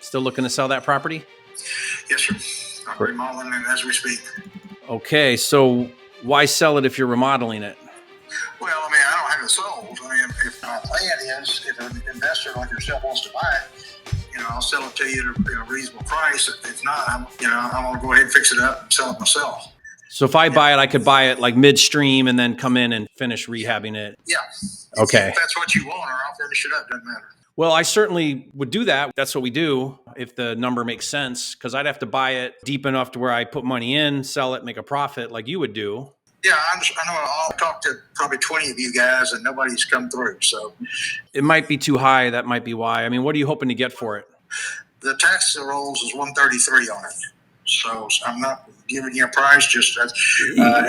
Still looking to sell that property? Yes, sir. I'm remodeling it as we speak. Okay, so why sell it if you're remodeling it? Well, I mean, I don't have it sold. I mean, if my plan is, if an investor like yourself wants to buy it, I'll sell it to you at a reasonable price. If not, I'm going to go ahead and fix it up and sell it myself. So if I buy it, I could buy it like midstream and then come in and finish rehabbing it. Yeah. Okay. If that's what you want, or I'll finish it up. Doesn't matter. Well, I certainly would do that. That's what we do if the number makes sense, because I'd have to buy it deep enough to where I put money in, sell it, make a profit like you would do. Yeah, I know. I'll talk to probably 20 of you guys and nobody's come through. So it might be too high. That might be why. I mean, what are you hoping to get for it? The tax rolls is 133 on it. So I'm not giving you a price. Just at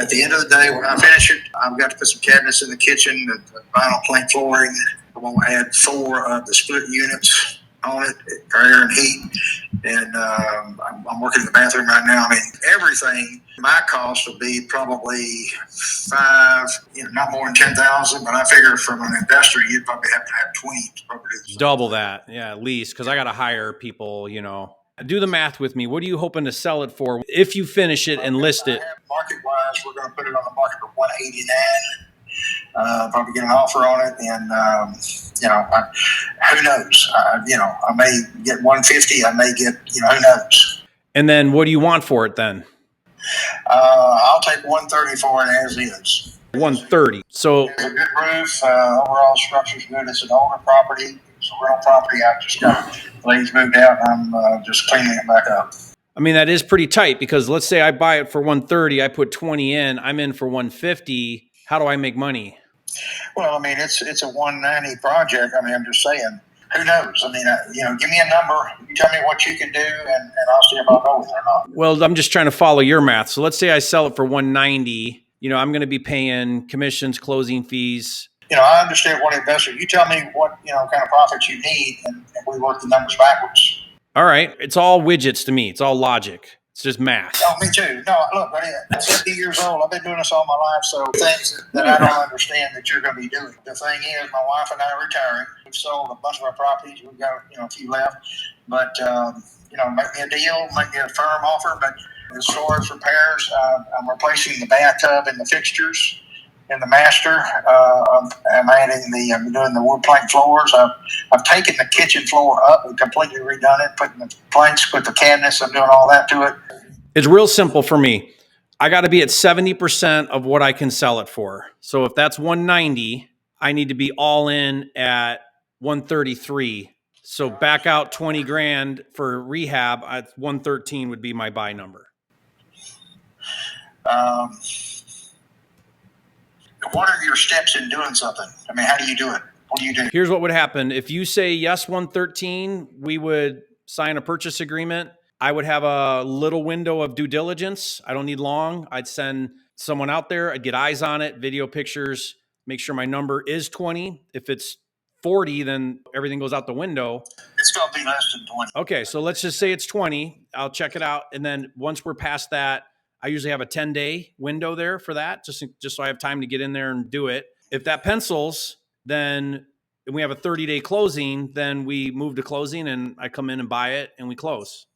the end of the day, when I finish it, I've got to put some cabinets in the kitchen, the vinyl plank flooring. I'm going to add 4 of the split units on it for air and heat. And I'm working in the bathroom right now. I mean, everything, my cost will be probably not more than 10,000. But I figure from an investor, you'd probably have to have 20 to probably do double that. Yeah, at least, because I got to hire people, Do the math with me. What are you hoping to sell it for if you finish it and list it? Market-wise, we're going to put it on the market for 189. Probably get an offer on it, and who knows? I may get 150. I may get, who knows? And then, what do you want for it then? I'll take 130 for it as is. 130. So it's a good roof. Overall structure's good. It's an older property. It's a rental property. I just got ladies moved out, and I'm just cleaning it back up. I mean, that is pretty tight, because let's say I buy it for 130, I put 20 in, I'm in for 150. How do I make money? Well, I mean, it's a 190 project. I mean, I'm just saying, who knows? I mean, give me a number. You tell me what you can do, and I'll see if I'll go with it or not. Well, I'm just trying to follow your math. So let's say I sell it for 190. I'm going to be paying commissions, closing fees. I understand what investor. You tell me what, kind of profits you need, and we work the numbers backwards. All right. It's all widgets to me. It's all logic. It's just math. Oh, me too. No, look, buddy, I'm 70 years old. I've been doing this all my life, so things that I don't understand that you're going to be doing. The thing is, my wife and I are retiring. We've sold a bunch of our properties. We've got, a few left. But, make me a deal, make me a firm offer. But as far as repairs, I'm replacing the bathtub and the fixtures in the master. I'm doing the wood plank floors. I've taken the kitchen floor up and completely redone it, putting the planks, put the cabinets. I'm doing all that to it. It's real simple for me. I got to be at 70% of what I can sell it for. So if that's 190, I need to be all in at 133. So back out 20 grand for rehab. 113 would be my buy number. What are your steps in doing something? I mean, how do you do it? What do you do? Here's what would happen. If you say yes, 113, we would sign a purchase agreement. I would have a little window of due diligence. I don't need long. I'd send someone out there. I'd get eyes on it, video pictures, make sure my number is 20. If it's 40, then everything goes out the window. It's going to be less than 20. Okay, so let's just say it's 20. I'll check it out. And then once we're past that, I usually have a 10-day window there for that, just so I have time to get in there and do it. If that pencils, then and we have a 30-day closing, then we move to closing and I come in and buy it and we close.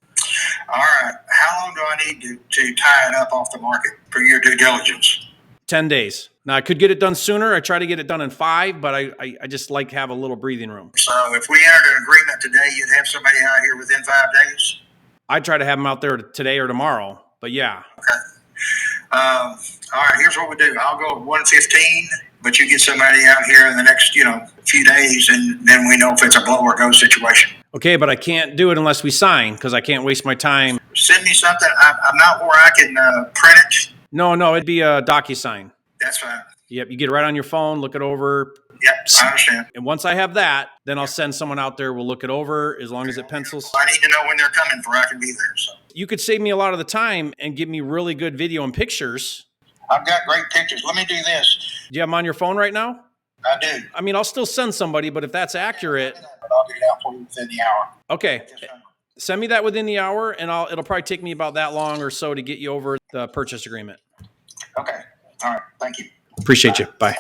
All right. How long do I need to tie it up off the market for your due diligence? 10 days. Now, I could get it done sooner. I try to get it done in 5, but I just like to have a little breathing room. So if we entered an agreement today, you'd have somebody out here within 5 days? I'd try to have them out there today or tomorrow, but yeah. Okay. All right, here's what we do. I'll go with 115, but you get somebody out here in the next, few days, and then we know if it's a blow or go situation. Okay, but I can't do it unless we sign, because I can't waste my time. Send me something. I'm not where I can print it. No, it'd be a DocuSign. That's fine. Yep, you get it right on your phone, look it over. Yep, I understand. And once I have that, then I'll send someone out there. We'll look it over as long as it pencils. I need to know when they're coming for I can be there. So you could save me a lot of the time and give me really good video and pictures. I've got great pictures. Let me do this. Do you have them on your phone right now? I do. I mean, I'll still send somebody, but if that's accurate. But I'll get it out for you within the hour. Okay. Send me that within the hour, and it'll probably take me about that long or so to get you over the purchase agreement. Okay. All right. Thank you. Appreciate you. Bye.